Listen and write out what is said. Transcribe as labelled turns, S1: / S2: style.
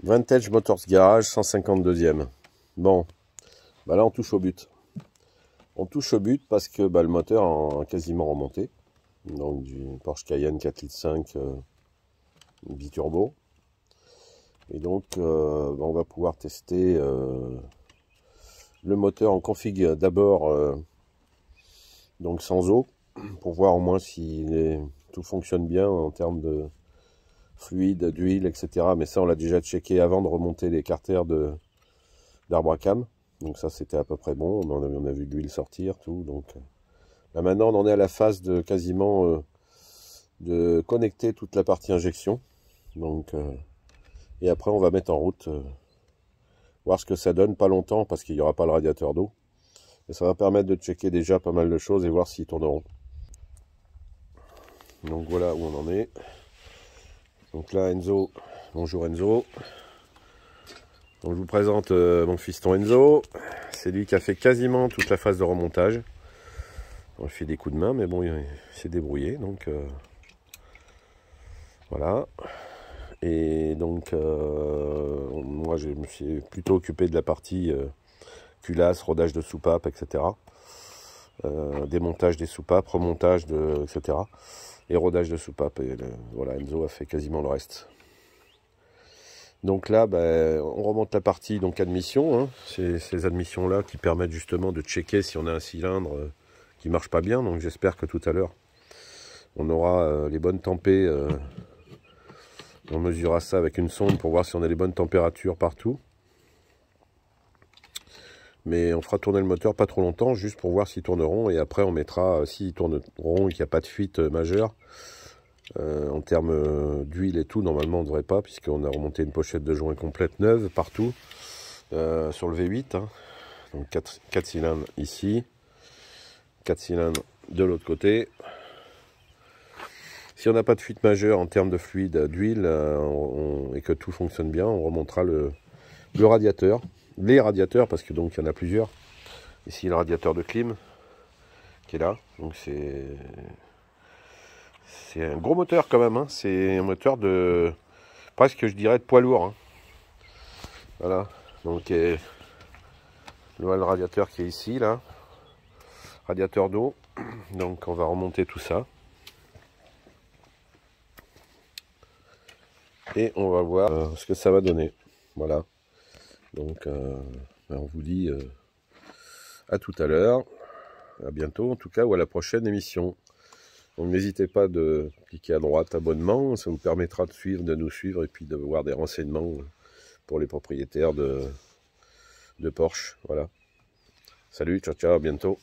S1: Vintage Motors Garage, 152e. Bon, bah là on touche au but. On touche au but parce que le moteur a quasiment remonté. Donc du Porsche Cayenne 4,5 litres biturbo. Et donc on va pouvoir tester le moteur en config d'abord donc sans eau, pour voir au moins si tout fonctionne bien en termes de fluide, d'huile, etc. Mais ça on l'a déjà checké avant de remonter les carters d'arbre à cam. Donc ça c'était à peu près bon, on a vu de l'huile sortir, tout. Donc là maintenant on en est à la phase de quasiment de connecter toute la partie injection. Donc et après on va mettre en route, voir ce que ça donne, pas longtemps parce qu'il n'y aura pas le radiateur d'eau. Mais ça va permettre de checker déjà pas mal de choses et voir s'ils tourneront. Donc voilà où on en est. Donc là Enzo, bonjour Enzo. Donc je vous présente mon fiston Enzo. C'est lui qui a fait quasiment toute la phase de remontage. On fait des coups de main, mais bon, il s'est débrouillé. Donc voilà. Et donc moi je me suis plutôt occupé de la partie culasse, rodage de soupape, etc. Démontage des soupapes, remontage, etc. Et rodage de soupape. Et voilà, Enzo a fait quasiment le reste. Donc là, on remonte la partie donc admission. Hein. C'est ces admissions-là qui permettent justement de checker si on a un cylindre qui marche pas bien. Donc j'espère que tout à l'heure, on aura les bonnes tempées. On mesurera ça avec une sonde pour voir si on a les bonnes températures partout. Mais on fera tourner le moteur pas trop longtemps, juste pour voir s'ils tourneront. Et après, on mettra, s'ils tourneront et qu'il n'y a pas de fuite majeure, en termes d'huile et tout, normalement on ne devrait pas, puisqu'on a remonté une pochette de joint complète neuve partout, sur le V8. Hein. Donc 4 cylindres ici, 4 cylindres de l'autre côté. Si on n'a pas de fuite majeure en termes de fluide, d'huile, et que tout fonctionne bien, on remontera le radiateur. Les radiateurs, parce que donc il y en a plusieurs. Ici le radiateur de clim, qui est là. Donc c'est un gros moteur quand même. Hein. C'est un moteur de presque, je dirais, de poids lourd. Hein. Voilà. Donc le radiateur qui est ici, là. Radiateur d'eau. Donc on va remonter tout ça. Et on va voir ce que ça va donner. Voilà. Donc on vous dit à tout à l'heure. À bientôt en tout cas, ou à la prochaine émission. Donc n'hésitez pas de cliquer à droite abonnement, ça vous permettra de nous suivre et puis de voir des renseignements pour les propriétaires de Porsche. Voilà. Salut, ciao, ciao, à bientôt.